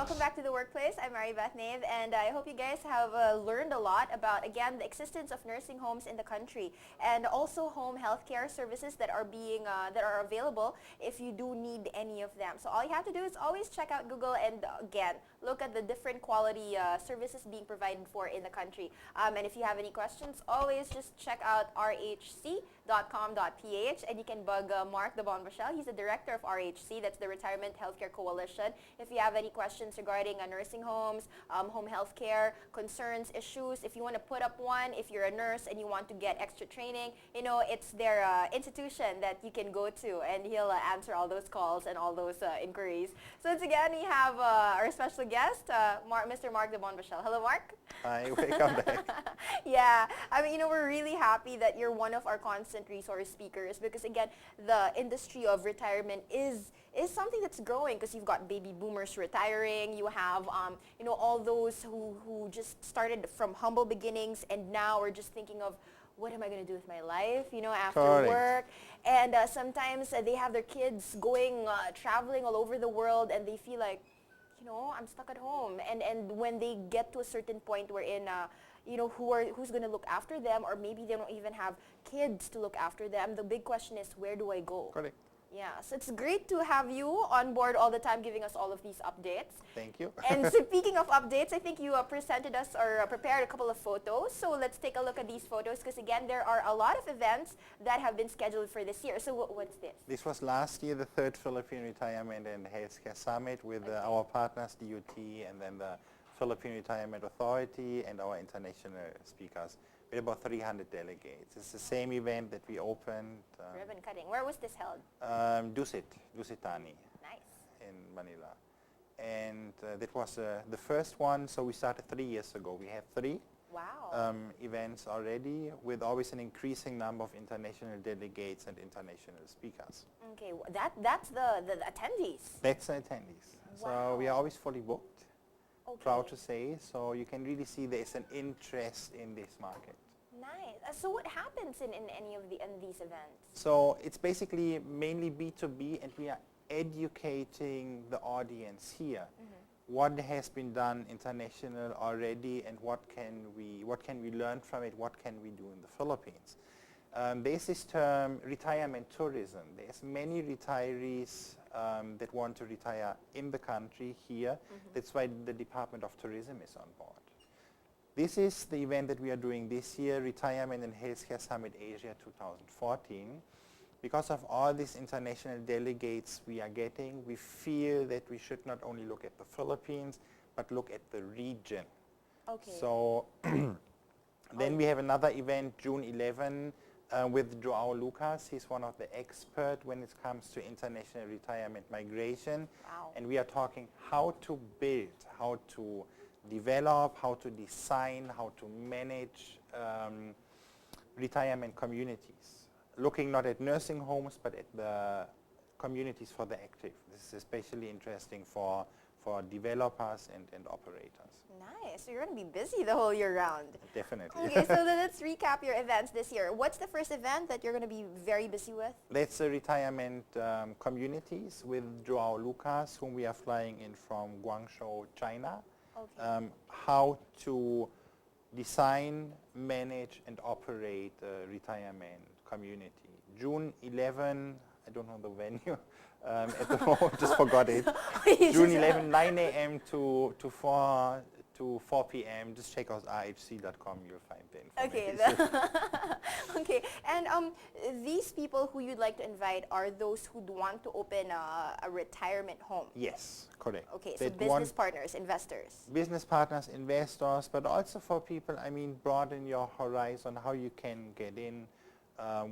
welcome back to The Workplace. I'm Mary Beth Nave, and I hope you guys have learned a lot about, again, the existence of nursing homes in the country and also home healthcare services that are available if you do need any of them. So all you have to do is always check out Google and, again, look at the different quality services being provided for in the country. And if you have any questions, always just check out rhc.com.ph, and you can bug Marc Daubenbuechel. He's the director of RHC, that's the Retirement Healthcare Coalition. If you have any questions regarding nursing homes, home health care, concerns, issues, if you want to put up one, if you're a nurse and you want to get extra training, you know, it's their institution that you can go to, and he'll answer all those calls and all those inquiries. So once again, we have our special guest, Mr. Marc Daubenbuechel. Hello, Marc. Hi, welcome back. Yeah, I mean, you know, we're really happy that you're one of our constant resource speakers because, again, the industry of retirement is something that's growing because you've got baby boomers retiring. You have, you know, all those who just started from humble beginnings and now are just thinking of, what am I going to do with my life, you know, after work? And sometimes they have their kids going, traveling all over the world, and they feel like, you know, I'm stuck at home. And when they get to a certain point wherein, you know, who's going to look after them, or maybe they don't even have kids to look after them, the big question is, where do I go? Correct. Yeah, so it's great to have you on board all the time giving us all of these updates. Thank you. And speaking of updates, I think you presented us or prepared a couple of photos. So let's take a look at these photos because, again, there are a lot of events that have been scheduled for this year. So what's this? This was last year, the third Philippine Retirement and Healthcare Summit with our partners, DUT, and then the Philippine Retirement Authority and our international speakers. We had about 300 delegates. It's the same event that we opened. Ribbon cutting. Where was this held? Dusitani. Nice. In Manila. And that was the first one, so we started 3 years ago. We have three events already with always an increasing number of international delegates and international speakers. Okay, that's the attendees. That's the attendees. Wow. So we are always fully booked. Okay. Proud to say, so you can really see there's an interest in this market. Nice. So what happens in any of these events? So it's basically mainly B2B, and we are educating the audience here. What has been done international already, and what can we learn from it? What can we do in the Philippines? There's this term retirement tourism. There's many retirees that want to retire in the country here. That's why the Department of Tourism is on board. This is the event that we are doing this year, Retirement and Healthcare Summit Asia 2014. Because of all these international delegates we are getting, we feel that we should not only look at the Philippines, but look at the region. Okay. So then we have another event, June 11, with Joao Lucas. He's one of the experts when it comes to international retirement migration. Wow. And we are talking how to build, how to develop, how to design, how to manage retirement communities. Looking not at nursing homes, but at the communities for the active. This is especially interesting for developers and operators. Nice. So you're going to be busy the whole year round. Definitely. Okay, so then let's recap your events this year. What's the first event that you're going to be very busy with? That's the retirement communities with Joao Lucas, whom we are flying in from Guangzhou, China. Okay. How to design, manage, and operate a retirement community. June 11, I don't know the venue at the moment, just forgot it. June 11, 9 a.m. to 4 p.m. Just check out rhc.com, you'll find the information. Okay. Okay, and these people who you'd like to invite are those who want to open a retirement home? Yes, correct. Okay, so business partners, investors. Business partners, investors, but also for people, I mean, broaden your horizon, how you can get in,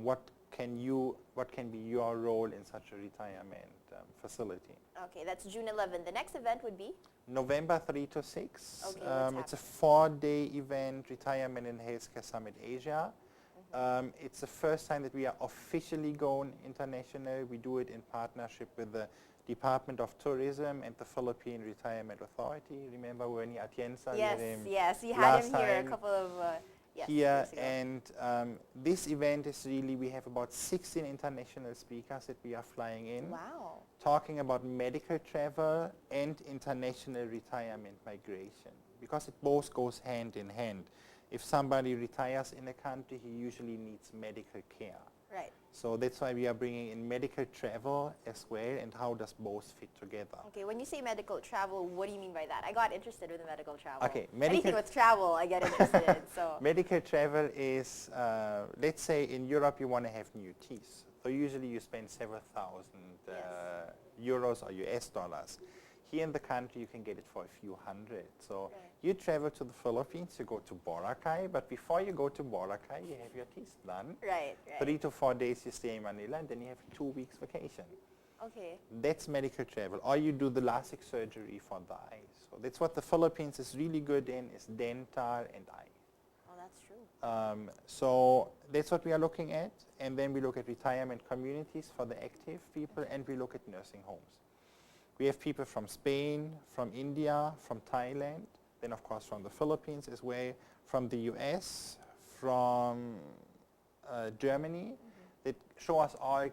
what can be your role in such a retirement facility. Okay, that's June 11. The next event would be? November 3 to 6. Okay, it's a 4-day event, Retirement and Healthcare Summit Asia. It's the first time that we are officially going international. We do it in partnership with the Department of Tourism and the Philippine Retirement Authority. Remember when Atienza? Yes, yes. We had him here a couple of Yes, here, years ago. and this event is really, we have about 16 international speakers that we are flying in, Wow. talking about medical travel and international retirement migration, because it both goes hand in hand. If somebody retires in a country, he usually needs medical care. Right. So that's why we are bringing in medical travel as well, and how does both fit together. Okay, when you say medical travel, what do you mean by that? I got interested with the medical travel. Okay, Anything with travel, I get interested in. So. Medical travel is, let's say in Europe you want to have new teeth. So usually you spend several thousand euros or US dollars. Here in the country you can get it for a few hundred. So you travel to the Philippines, you go to Boracay, but before you go to Boracay you have your teeth done. Right, right. 3 to 4 days you stay in Manila, and then you have a 2 weeks vacation. Okay. That's medical travel. Or you do the LASIK surgery for the eyes. So that's what the Philippines is really good in, is dental and eye. Oh, that's true. So that's what we are looking at, and then we look at retirement communities for the active people, and we look at nursing homes. We have people from Spain, from India, from Thailand, then of course from the Philippines as well, from the US, from Germany, that show us all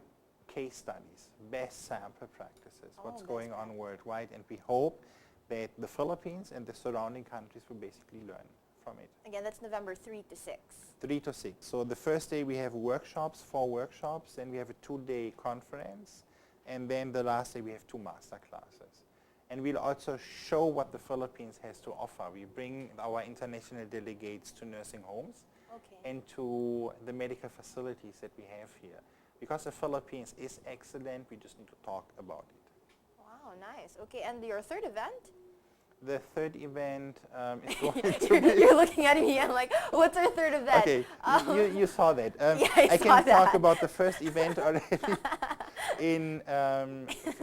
case studies, best sample practices, what's going on worldwide, and we hope that the Philippines and the surrounding countries will basically learn from it. Again, that's November 3 to 6. 3 to 6. So the first day we have workshops, 4 workshops, then we have a 2-day conference, and then the last day we have 2 master classes. And we'll also show what the Philippines has to offer. We bring our international delegates to nursing homes and to the medical facilities that we have here. Because the Philippines is excellent, we just need to talk about it. Wow, nice. Okay, and your third event? The third event is going to be... You're looking at me, I'm like, what's our third event? Okay, you saw that. Yeah, I saw can that. talk about the first event already. In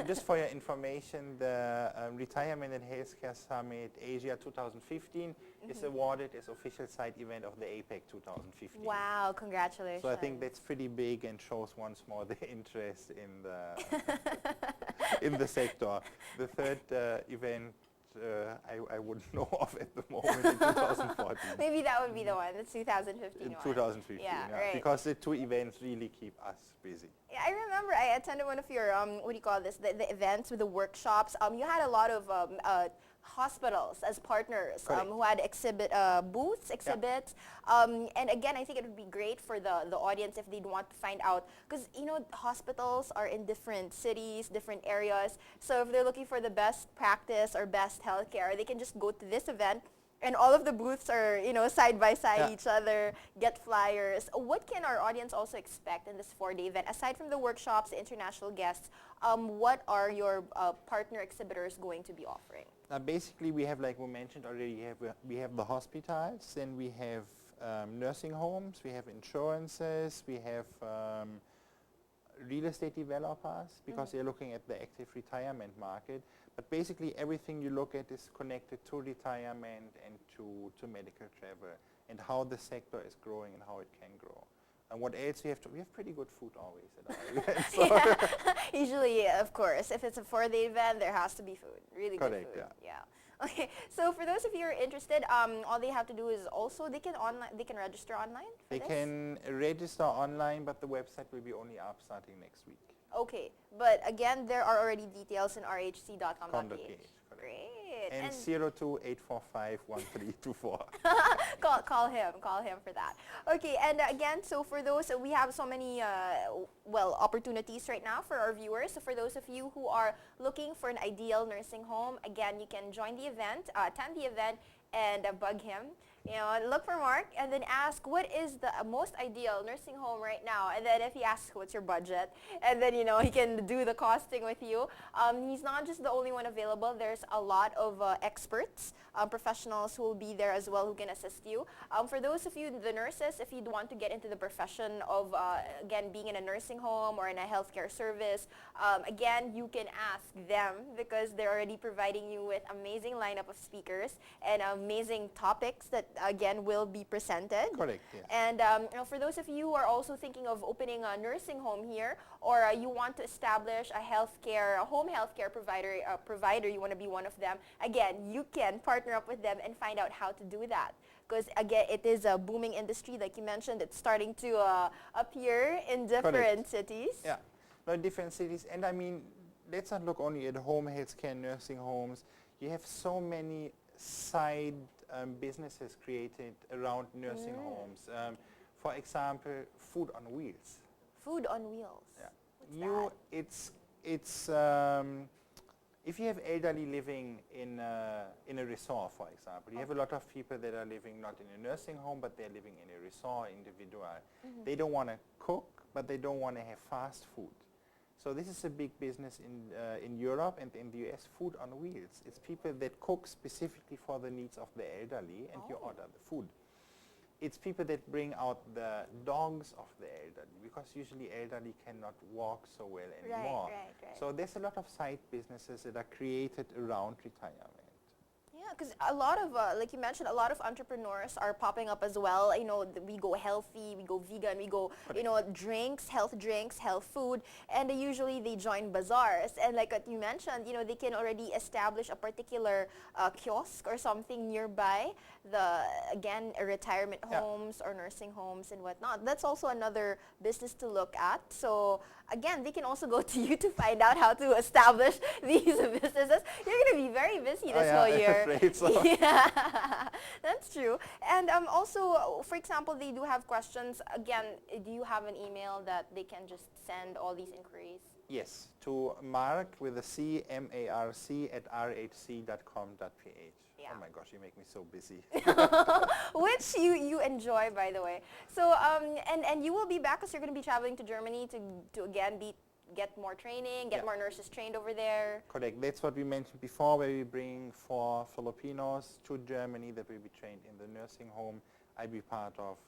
just for your information, the Retirement and Healthcare Summit Asia 2015 is awarded as official side event of the APEC 2015. Wow, congratulations. So I think that's pretty big and shows once more the interest in the in the sector. The third event I wouldn't know of at the moment in 2014. Maybe that would be the one, the 2015 In one. 2015, Yeah, right. because the 2 events really keep us busy. Yeah, I remember I attended one of your, what do you call this, the events with the workshops. You had a lot of hospitals as partners who had booths, exhibits. And again, I think it would be great for the audience if they'd want to find out, because you know hospitals are in different cities, different areas. So if they're looking for the best practice or best healthcare, they can just go to this event. And all of the booths are, you know, side by side each other, get flyers. What can our audience also expect in this 4-day event? Aside from the workshops, the international guests, what are your partner exhibitors going to be offering? Basically, we have, like we mentioned already, we have the hospitals, then we have nursing homes, we have insurances, we have real estate developers, because they're looking at the active retirement market. But basically everything you look at is connected to retirement and to medical travel, and how the sector is growing and how it can grow. And what else we have pretty good food always at our event. So Usually, of course, if it's a 4-day event, there has to be food. Really good Correct, food. yeah. Okay, so for those of you who are interested, all they have to do is also they can register online for they this? can register online, but the website will be only up starting next week. Okay, but again, there are already details in rhc.com.ph. .ph, Great. And 02-845-1324. Call him for that. Okay, and again, so for those, we have so many, opportunities right now for our viewers. So for those of you who are looking for an ideal nursing home, again, you can join the event, attend the event, and bug him. You know, look for Mark and then ask what is the most ideal nursing home right now. And then if he asks what's your budget, and then, you know, he can do the costing with you. He's not just the only one available. There's a lot of experts, professionals who will be there as well who can assist you. For those of you, the nurses, if you'd want to get into the profession of, again, being in a nursing home or in a healthcare service, again, you can ask them because they're already providing you with amazing lineup of speakers and amazing topics that again will be presented. Correct, yes. And you know, for those of you who are also thinking of opening a nursing home here, or you want to establish a home healthcare provider, you want to be one of them, again, you can partner up with them and find out how to do that. because again, it is a booming industry, like you mentioned. It's starting to appear in different cities. Yeah, no, different cities. And I mean, let's not look only at home healthcare, nursing homes. You have so many side businesses created around nursing homes. For example, food on wheels. Food on wheels. Yeah. What's that? It's if you have elderly living in a resort, for example, you have a lot of people that are living not in a nursing home, but they're living in a resort, individual. They don't want to cook, but they don't want to have fast food. So this is a big business in Europe and in the US, food on wheels. It's people that cook specifically for the needs of the elderly, and you order the food. It's people that bring out the dogs of the elderly, because usually elderly cannot walk so well anymore. Right. So there's a lot of side businesses that are created around retirement. Yeah, because a lot of, like you mentioned, a lot of entrepreneurs are popping up as well. You know, we go healthy, we go vegan, we go, you know, drinks, health food, and usually they join bazaars. And like what you mentioned, you know, they can already establish a particular kiosk or something nearby the, again, retirement homes or nursing homes and whatnot. That's also another business to look at. So again, they can also go to you to find out how to establish these businesses. You're going to be very busy this whole year. I'm afraid so. Yeah, that's true. And also, for example, they do have questions. Again, do you have an email that they can just send all these inquiries? Yes, to Marc with a C, M-A-R-C @rhc.com.ph. Yeah. Oh my gosh, you make me so busy. Which you enjoy, by the way. So, and you will be back because you're going to be traveling to Germany to again get more training, get more nurses trained over there. Correct. That's what we mentioned before, where we bring 4 Filipinos to Germany that will be trained in the nursing home. I'll be part of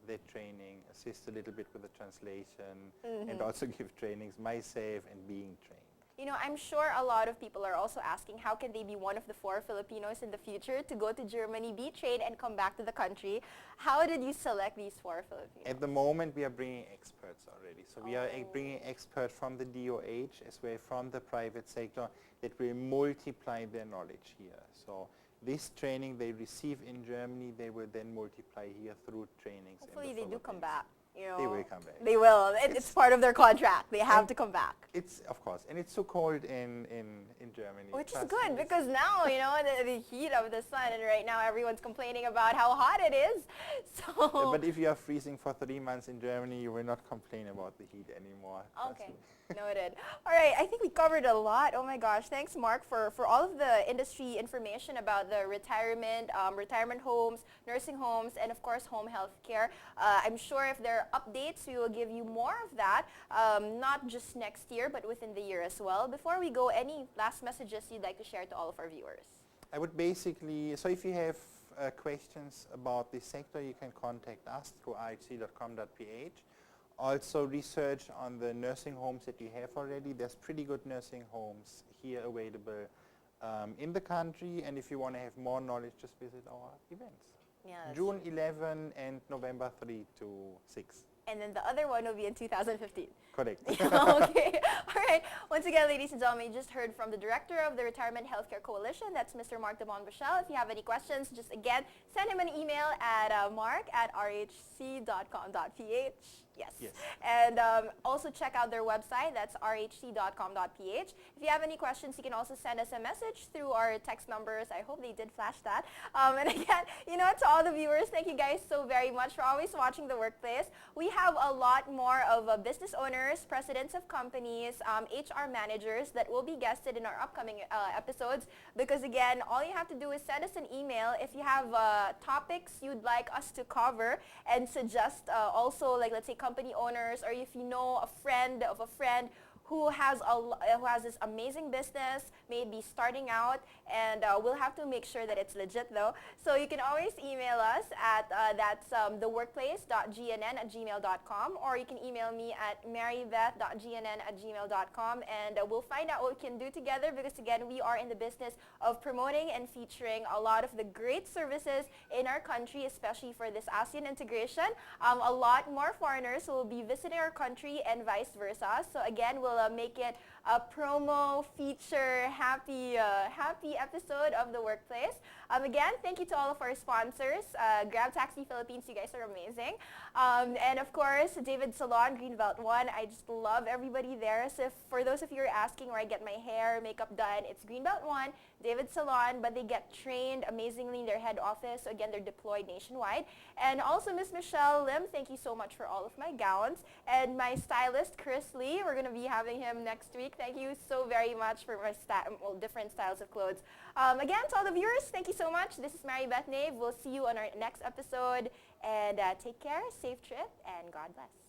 that training, assist a little bit with the translation, and also give trainings myself and being trained. You know, I'm sure a lot of people are also asking how can they be one of the 4 Filipinos in the future to go to Germany, be trained, and come back to the country. How did you select these 4 Filipinos? At the moment, we are bringing experts already. So we are bringing experts from the DOH as well from the private sector that will multiply their knowledge here. So this training they receive in Germany, they will then multiply here through trainings. Hopefully they do come back. You know, they will come back. They will. It's part of their contract. They have to come back. It's, of course, and it's so cold in Germany. Which is good because now, you know, the heat of the sun, and right now everyone's complaining about how hot it is. So. But if you are freezing for 3 months in Germany, you will not complain about the heat anymore. Okay. Noted. All right, I think we covered a lot. Oh my gosh, thanks Marc for all of the industry information about the retirement homes, nursing homes, and of course home health care. I'm sure if there are updates, we will give you more of that, not just next year, but within the year as well. Before we go, any last messages you'd like to share to all of our viewers? I would basically, so if you have questions about this sector, you can contact us through rhc.com.ph. Also research on the nursing homes that you have already. There's pretty good nursing homes here available in the country, and if you want to have more knowledge, just visit our events. Yeah, June 11 and November 3 to 6. And then the other one will be in 2015. Correct. Okay. All right. Once again, ladies and gentlemen, you just heard from the director of the Retirement Healthcare Coalition. That's Mr. Marc Daubenbuechel. If you have any questions, just again, send him an email at marc@rhc.com.ph. Yes. And also check out their website. That's rhc.com.ph. If you have any questions, you can also send us a message through our text numbers. I hope they did flash that. And again, you know, to all the viewers, thank you guys so very much for always watching The Workplace. We have a lot more of business owners, presidents of companies, HR managers that will be guested in our upcoming episodes, because again, all you have to do is send us an email if you have topics you'd like us to cover, and suggest also, like, let's say company owners, or if you know a friend of a friend who has this amazing business, maybe starting out, and we'll have to make sure that it's legit though. So you can always email us at theworkplace.gnn@gmail.com, or you can email me at marybeth.gnn@gmail.com, and we'll find out what we can do together, because again, we are in the business of promoting and featuring a lot of the great services in our country, especially for this ASEAN integration. A lot more foreigners will be visiting our country and vice versa. So again, we'll make it a promo feature happy episode of The Workplace. Again, thank you to all of our sponsors. Grab Taxi Philippines, you guys are amazing. And of course, David Salon, Greenbelt 1. I just love everybody there. So for those of you who are asking where I get my hair, makeup done, it's Greenbelt 1, David Salon, but they get trained amazingly in their head office. So again, they're deployed nationwide. And also Miss Michelle Lim, thank you so much for all of my gowns. And my stylist, Chris Lee, we're going to be having him next week. Thank you so very much for my different styles of clothes. Again, to all the viewers, thank you so much. This is Mary Beth Nave. We'll see you on our next episode. And take care, safe trip, and God bless.